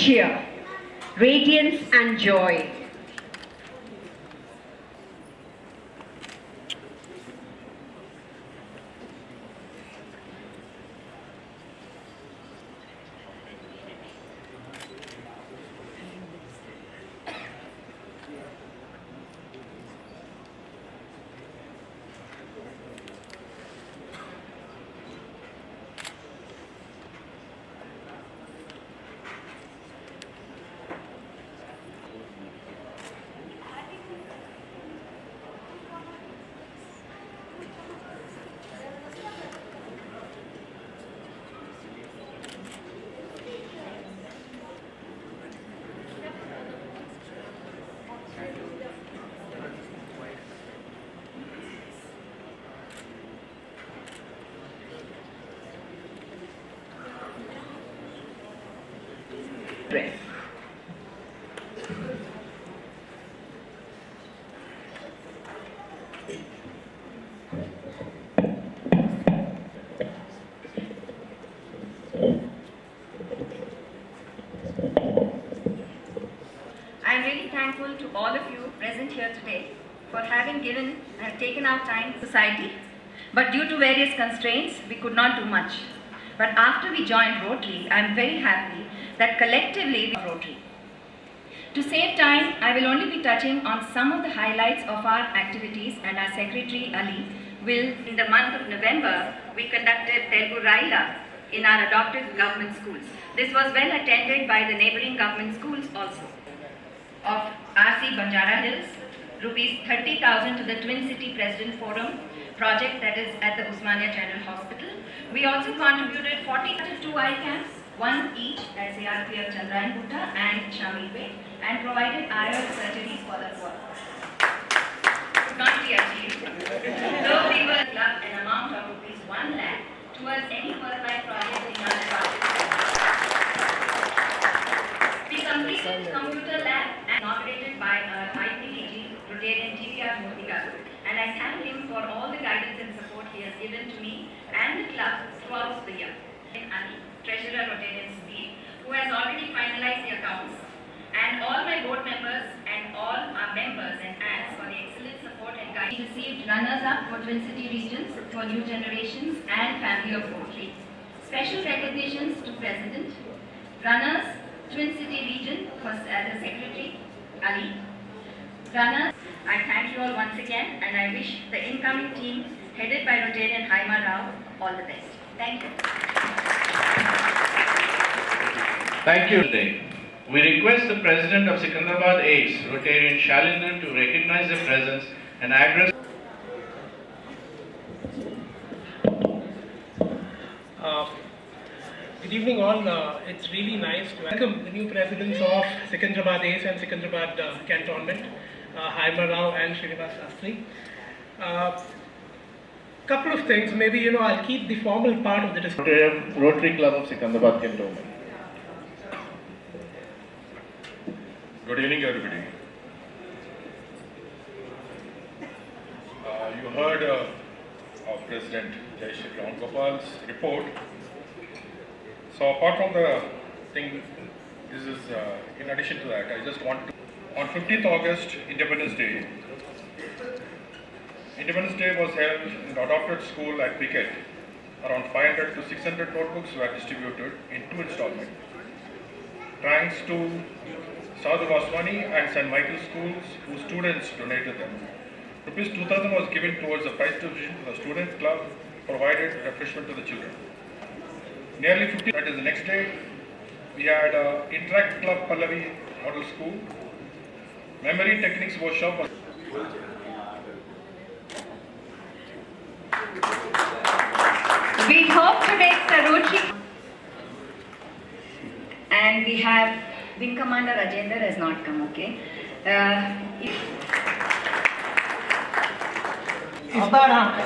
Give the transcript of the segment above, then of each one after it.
cheer, radiance and joy. Dress. I am really thankful to all of you present here today for having taken our time to society. But due to various constraints, we could not do much. But after we joined Rotary, I am very happy that collectively we Rotary. To save time, I will only be touching on some of the highlights of our activities, and our Secretary Ali will, in the month of November, we conducted Telugu Raila in our adopted government schools. This was well attended by the neighboring government schools also. Of RC Banjara Hills, rupees 30,000 to the Twin City President Forum project that is at the Usmania General Hospital. We also contributed 40 to 2 eye camps, one each at CRPF Chandrayan Gutta and Shamilpet, and provided IOL surgeries for the poor. Could not be achieved. Though we were club an amount of rupees 1 lakh towards any personalized project in our department. We completed computer lab and inaugurated by our IPDG, Rotarian TVR Murthy Garu, and I thank him for all the guidance and support he has given to me and the club throughout the year. Ali, Treasurer Rotarian Speed, who has already finalized the accounts, and all my board members and all our members and ads for the excellent support and guidance. We received runners-up for Twin City regions for New Generations and Family of Rotary. Special recognitions to President, runners, Twin City region for the Secretary, Ali. Runners, I thank you all once again, and I wish the incoming team headed by Rotarian Haima Rao all the best. Thank you. Thank you. Today, we request the President of Secunderabad ACE, Rotarian Shalinder, to recognize the presence and address. Good evening all. It's really nice to welcome the new presidents of Secunderabad ACE and Secunderabad Cantonment, Haima Rao and Srinivas Sastry. Couple of things, maybe I'll keep the formal part of the discussion. Rotary Club of Secunderabad Cantonment. Good evening, everybody. You heard of President Jai Shri Ram Gopal's report. So apart from the thing, this is in addition to that, I just want to, on 15th August, Independence Day was held in the adopted school at Picket. Around 500 to 600 notebooks were distributed in 2 installments. Thanks to Sadhu Vaswani and St. Michael's schools, whose students donated them. Rupees 2,000 was given towards the prize distribution to the student club, provided refreshment to the children. Nearly 50, that is the next day, we had Interact Club Pallavi Model School. Memory Techniques Workshop was We hope to make the Rotary. And we have Wing Commander Rajendra has not come, okay?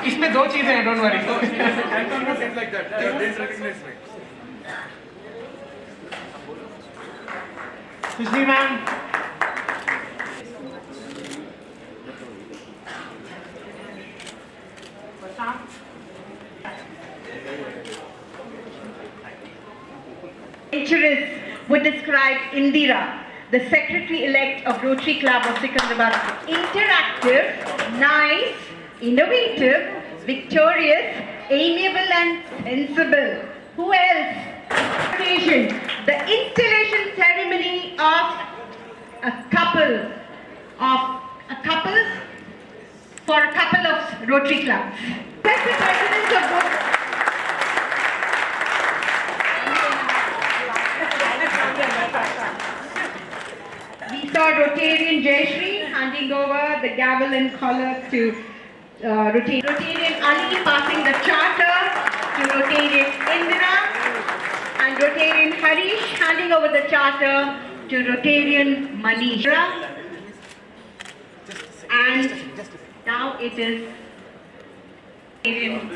इसमें 2 चीजें हैं, don't worry. like that. They didn't recognize me. Sushni ma'am. Adventurous with would describe Indira, the secretary-elect of Rotary Club of Secunderabad. Interactive, nice, innovative, victorious, amiable and sensible. Who else? Occasion, the installation ceremony of a couple for a couple of Rotary clubs. That's the president of both. We saw Rotarian Jayashree handing over the gavel and collar to Rotarian Ali passing the charter to Rotarian Indira, and Rotarian Harish handing over the charter to Rotarian Manisha. And now it is Rotarian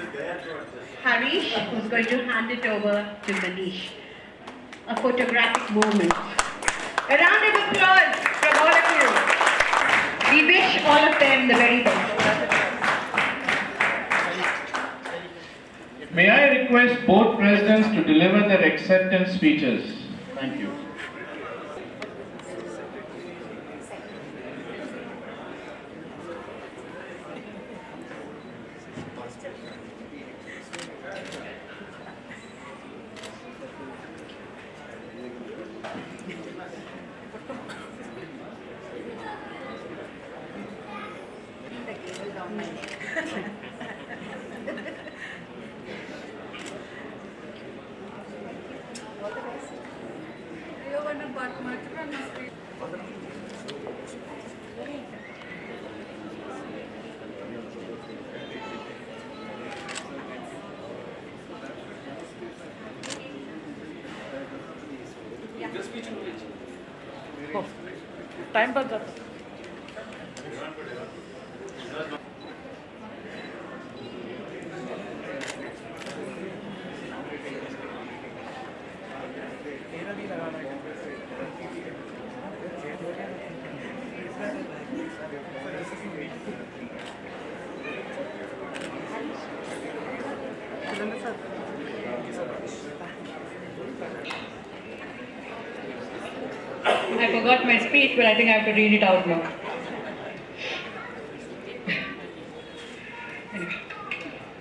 Harish who's going to hand it over to Manish. A photographic moment. A round of applause from all of you. We wish all of them the very best. May I request both presidents to deliver their acceptance speeches? Thank you. Time बच जाता I forgot my speech, but I think I have to read it out now.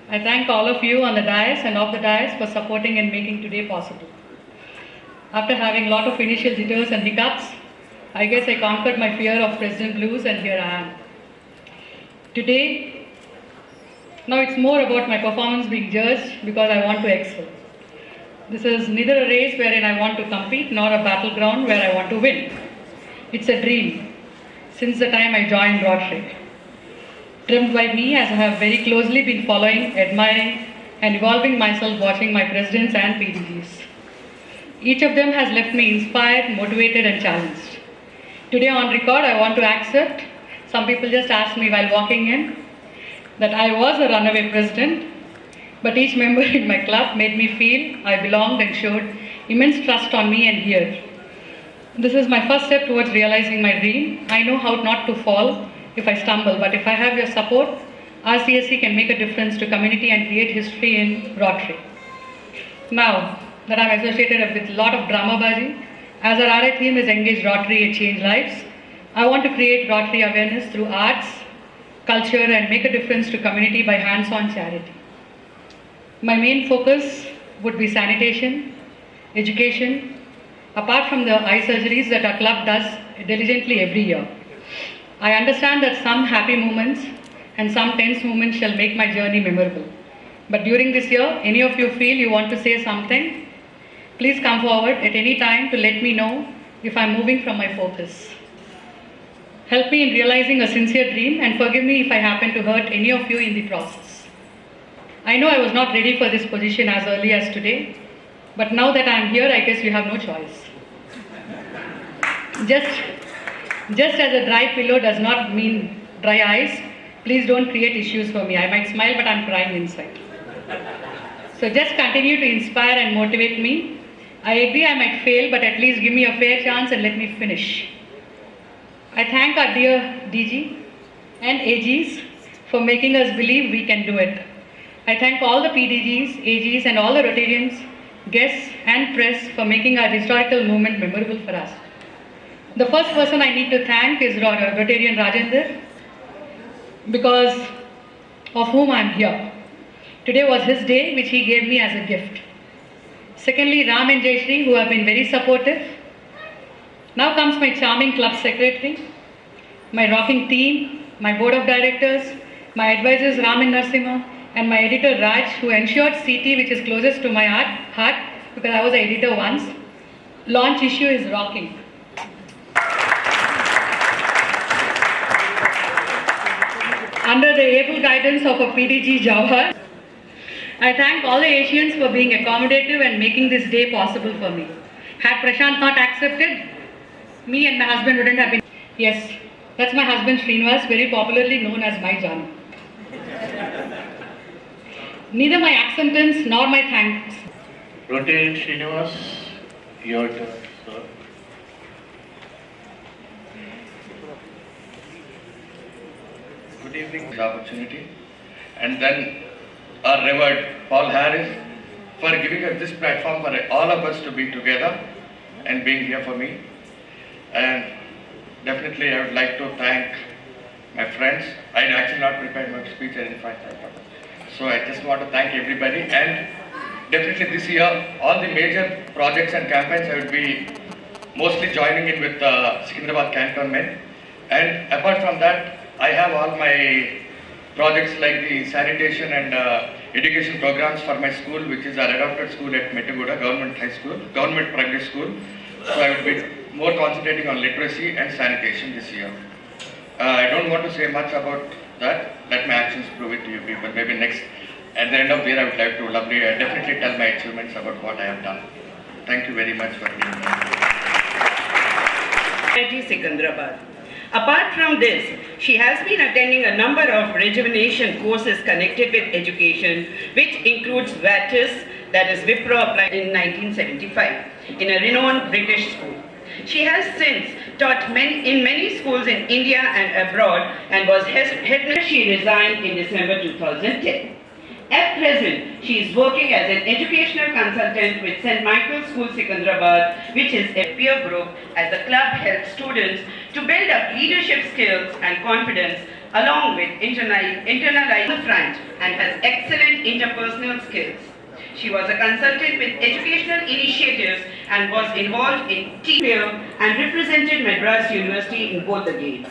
I thank all of you on the dais and off the dais for supporting and making today possible. After having a lot of initial jitters and hiccups, I guess I conquered my fear of President Blues, and here I am. Today, now it's more about my performance being judged because I want to excel. This is neither a race wherein I want to compete nor a battleground where I want to win. It's a dream since the time I joined Rotary. Dreamt by me as I have very closely been following, admiring and evolving myself watching my presidents and PDGs. Each of them has left me inspired, motivated and challenged. Today on record I want to accept, some people just asked me while walking in, that I was a runaway president, but each member in my club made me feel I belonged and showed immense trust on me and here. This is my first step towards realizing my dream. I know how not to fall if I stumble, but if I have your support, RCSC can make a difference to community and create history in Rotary. Now that I'm associated with a lot of drama-baji, as our RI theme is Engage Rotary and Change Lives, I want to create Rotary awareness through arts, culture and make a difference to community by hands-on charity. My main focus would be sanitation, education, apart from the eye surgeries that our club does diligently every year. I understand that some happy moments and some tense moments shall make my journey memorable. But during this year, any of you feel you want to say something, please come forward at any time to let me know if I'm moving from my focus. Help me in realizing a sincere dream and forgive me if I happen to hurt any of you in the process. I know I was not ready for this position as early as today, but now that I am here, I guess you have no choice. Just as a dry pillow does not mean dry eyes, please don't create issues for me. I might smile, but I'm crying inside. So just continue to inspire and motivate me. I agree I might fail, but at least give me a fair chance and let me finish. I thank our dear DG and AGs for making us believe we can do it. I thank all the PDGs, AGs and all the Rotarians guests and press for making our historical moment memorable for us. The first person I need to thank is Rotarian Rajender, because of whom I am here. Today was his day, which he gave me as a gift. Secondly, Ram and Jayashree, who have been very supportive. Now comes my charming club secretary, my rocking team, my board of directors, my advisors Ram and Narsimha, and my editor Raj, who ensured CT, which is closest to my heart, because I was an editor once. Launch issue is rocking. Under the able guidance of a PDG Jawahar, I thank all the Asians for being accommodative and making this day possible for me. Had Prashant not accepted, me and my husband wouldn't have been. Yes, that's my husband Srinivas, very popularly known as my Janu. Neither my acceptance nor my thanks. Rotarian Srinivas, your turn, sir. Good evening, the opportunity. And then our revered Paul Harris for giving us this platform for all of us to be together and being here for me. And definitely I would like to thank my friends. I had actually not prepared my speech, I didn't find that. So I just want to thank everybody, and definitely this year all the major projects and campaigns I will be mostly joining in with Secunderabad Cantonment. And apart from that, I have all my projects like the sanitation and education programs for my school, which is our adopted school at Mettaguda Government High School, Government Primary School. So I will be more concentrating on literacy and sanitation this year. I don't want to say much about that. Let my actions prove it to you people. Maybe next, at the end of the year, I would like to definitely tell my achievements about what I have done. Thank you very much for being here. IIT Secunderabad. Apart from this, she has been attending a number of rejuvenation courses connected with education, which includes VATIS, that is Wipro applied in 1975, in a renowned British school. She has since taught in many schools in India and abroad, and was head. She resigned in December 2010. At present, she is working as an educational consultant with St. Michael's School Secunderabad, which is a peer group, as the club helps students to build up leadership skills and confidence, along with internalizing the front, and has excellent interpersonal skills. She was a consultant with educational initiatives and was involved in team and represented Madras University in both the games.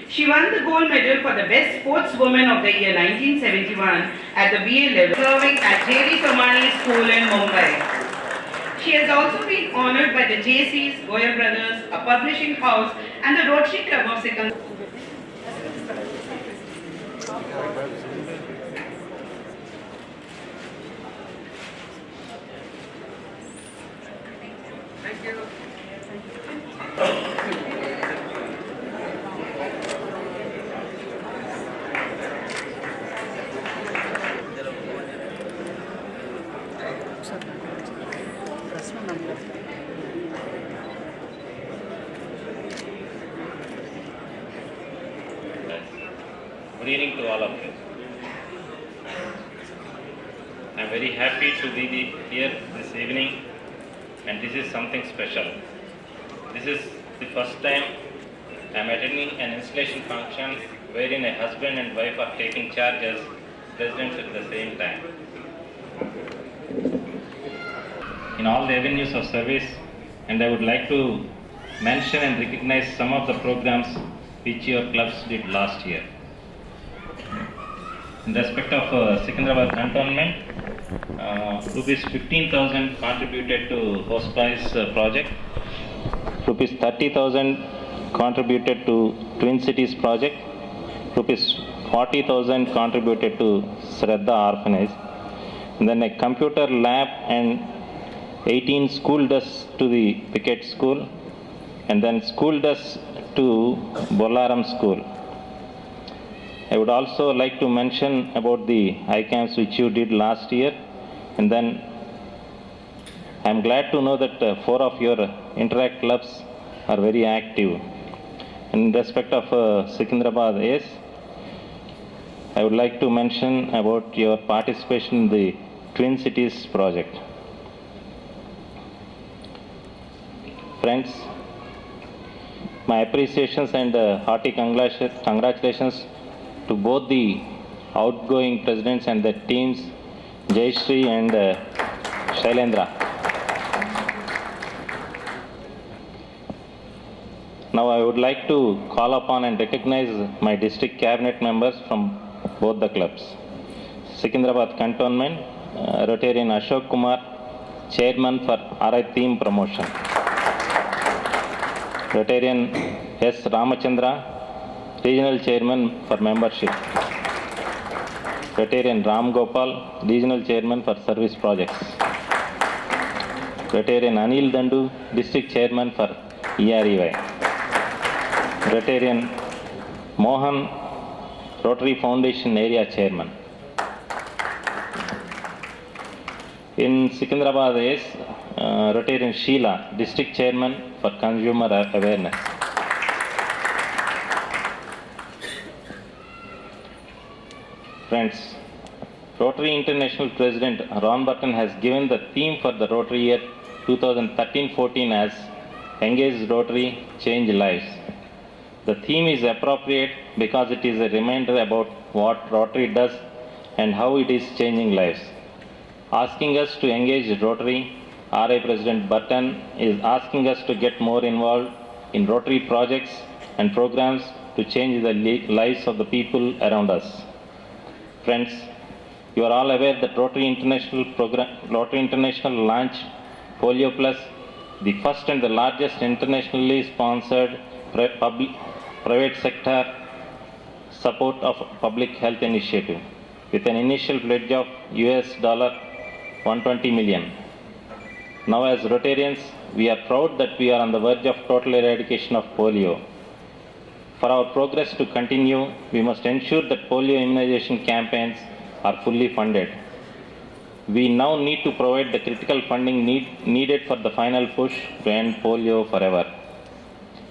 She won the gold medal for the Best Sportswoman of the Year 1971 at the BA level, serving at J.D. Somani School in Mumbai. She has also been honored by the JCs, Goyal Brothers, a publishing house, and the Rotary Club of Secunderabad. Thank you. Good evening to all of you. I am very happy to be here this evening, and this is something special. This is the first time I am attending an installation function wherein a husband and wife are taking charge as presidents at the same time. In all the avenues of service, and I would like to mention and recognize some of the programs which your clubs did last year. In respect of Secunderabad Cantonment, rupees 15,000 contributed to Host Boys project, rupees 30,000 contributed to Twin Cities project, rupees 40,000 contributed to Shraddha Orphanage, and then a computer lab and 18 school desks to the Picket School, and then school desks to Bolaram School. I would also like to mention about the ICAMS which you did last year, and then I am glad to know that 4 of your Interact clubs are very active. In respect of Secunderabad ACE, I would like to mention about your participation in the Twin Cities project. Friends, my appreciations and hearty congratulations to both the outgoing presidents and their teams, Jayashree and Shailendra. Now I would like to call upon and recognize my district cabinet members from both the clubs. Secunderabad Cantonment, Rotarian Ashok Kumar, Chairman for RI Theme Promotion. Rotarian S. Ramachandra, Regional Chairman for Membership. Rotarian Ram Gopal, Regional Chairman for Service Projects. Rotarian Anil Dandu, District Chairman for EREY. Rotarian Mohan, Rotary Foundation Area Chairman. In Secunderabad is Rotarian Sheila, District Chairman for Consumer Awareness. Friends, Rotary International President Ron Burton has given the theme for the Rotary year 2013-14 as Engage Rotary, Change Lives. The theme is appropriate because it is a reminder about what Rotary does and how it is changing lives. Asking us to engage Rotary, RI President Burton is asking us to get more involved in Rotary projects and programs to change the lives of the people around us. Friends, you are all aware that Rotary International launched Polio Plus, the first and the largest internationally sponsored private sector support of public health initiative with an initial pledge of $120 million. Now as Rotarians, we are proud that we are on the verge of total eradication of polio. For our progress to continue, we must ensure that polio immunization campaigns are fully funded. We now need to provide the critical funding needed for the final push to end polio forever.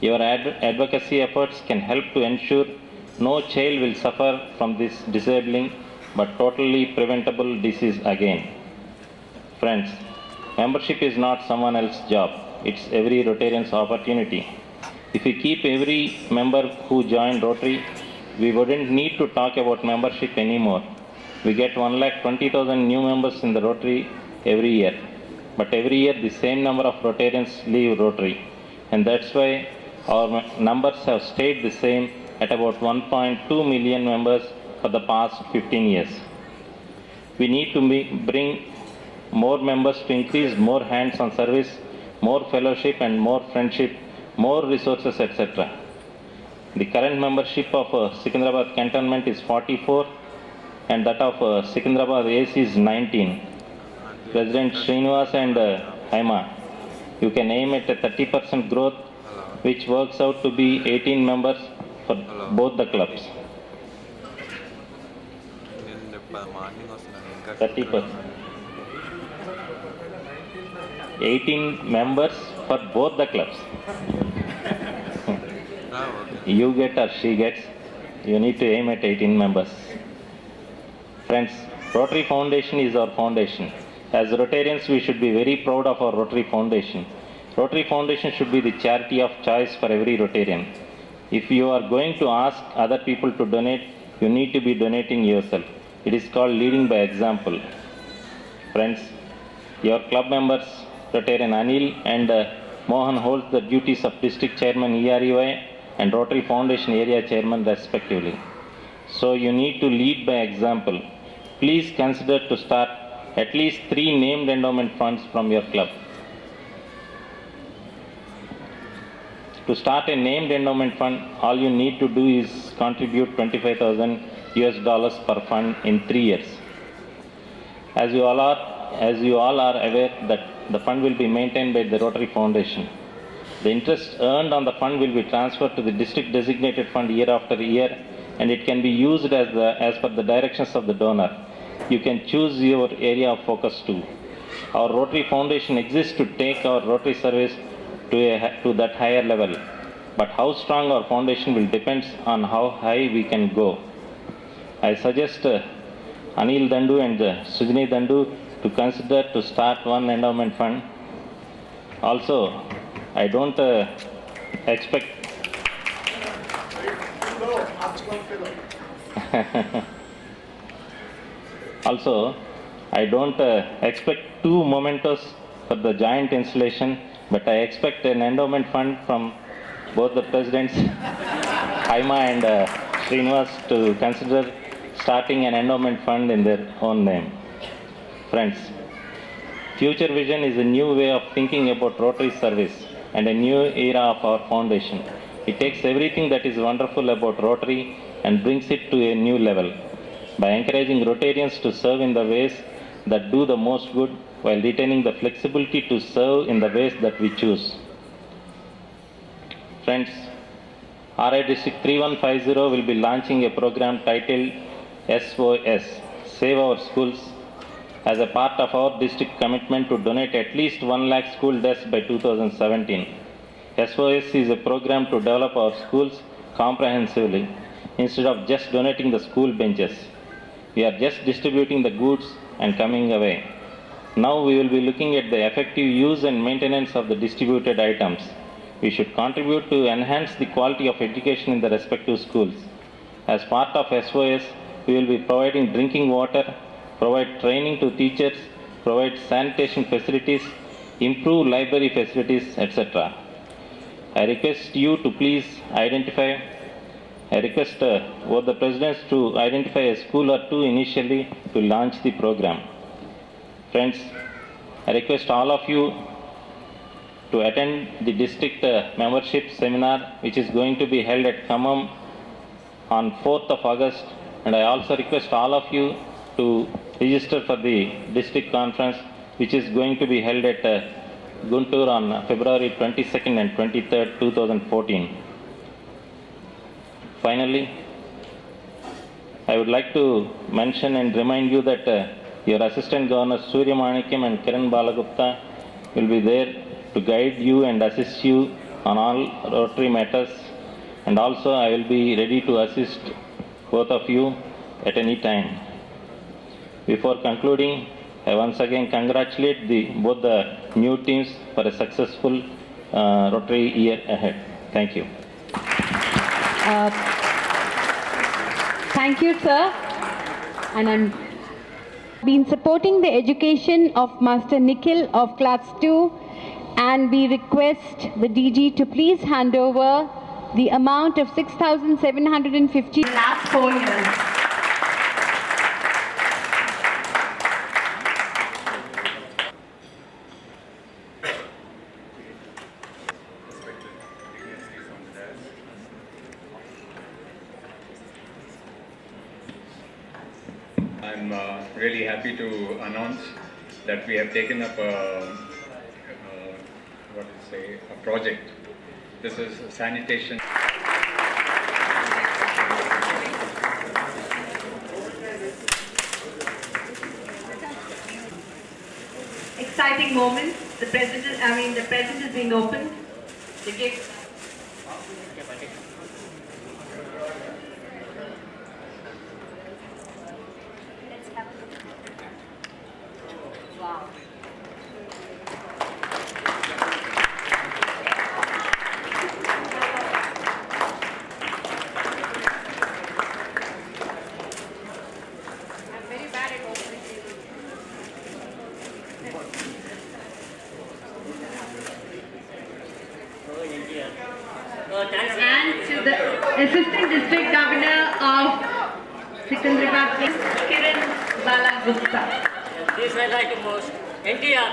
Your advocacy efforts can help to ensure no child will suffer from this disabling but totally preventable disease again. Friends, membership is not someone else's job. It's every Rotarian's opportunity. If we keep every member who joined Rotary, we wouldn't need to talk about membership anymore. We get 1,20,000 new members in the Rotary every year. But every year the same number of Rotarians leave Rotary. And that's why our numbers have stayed the same at about 1.2 million members for the past 15 years. We need to bring more members to increase more hands on service, more fellowship and more friendship, more resources, etc. The current membership of Secunderabad Cantonment is 44 and that of Secunderabad AC is 19. President Srinivas and Haima, you can aim at a 30% growth, which works out to be 18 members for both the clubs. 30%. 18 members for both the clubs. You get or she gets, you need to aim at 18 members. Friends, Rotary Foundation is our foundation. As Rotarians, we should be very proud of our Rotary Foundation. Rotary Foundation should be the charity of choice for every Rotarian. If you are going to ask other people to donate, you need to be donating yourself. It is called leading by example. Friends, your club members, Rotarian Anil and Mohan holds the duties of District Chairman EREY and Rotary Foundation Area Chairman respectively. So you need to lead by example. Please consider to start at least 3 named endowment funds from your club. To start a named endowment fund, all you need to do is contribute $25,000 per fund in 3 years. As you all are aware that the fund will be maintained by the Rotary Foundation. The interest earned on the fund will be transferred to the district designated fund year after year, and it can be used as per the directions of the donor. You can choose your area of focus too. Our Rotary Foundation exists to take our Rotary service to that higher level. But how strong our foundation will depend on how high we can go. I suggest Anil Dandu and Sujini Dandu to consider to start one endowment fund. Also, I don't expect. Also, I don't expect too momentous for the giant installation, but I expect an endowment fund from both the presidents, Haima and Srinivas, to consider starting an endowment fund in their own name. Friends, Future Vision is a new way of thinking about Rotary service and a new era of our foundation. It takes everything that is wonderful about Rotary and brings it to a new level by encouraging Rotarians to serve in the ways that do the most good while retaining the flexibility to serve in the ways that we choose. Friends, RI District 3150 will be launching a program titled SOS, Save Our Schools, as a part of our district commitment to donate at least 1 lakh school desks by 2017. SOS is a program to develop our schools comprehensively instead of just donating the school benches. We are just distributing the goods and coming away. Now we will be looking at the effective use and maintenance of the distributed items. We should contribute to enhance the quality of education in the respective schools. As part of SOS, we will be providing drinking water, provide training to teachers, provide sanitation facilities, improve library facilities, etc. I request you to please request both the presidents to identify a school or two initially to launch the program. Friends, I request all of you to attend the district membership seminar which is going to be held at Khammam on 4th of August, and I also request all of you to register for the district conference which is going to be held at Guntur on February 22nd and 23rd, 2014. Finally, I would like to mention and remind you that your Assistant Governor Surya Manikyam and Kiran Balagupta will be there to guide you and assist you on all Rotary matters, and also I will be ready to assist both of you at any time. Before concluding, I once again congratulate both the new teams for a successful Rotary year ahead. Thank you. Thank you, sir. And I'm been supporting the education of Master Nikhil of Class 2, and we request the DG to please hand over the amount of 6,750 last 4 years. I'm really happy to announce that we have taken up a project. This is sanitation. Exciting moment. The present is being opened. The gift. Wow. I'm very bad at opening these. And to the Assistant District Governor of Secunderabad, Kiran Balagupta. This I like most. NTR.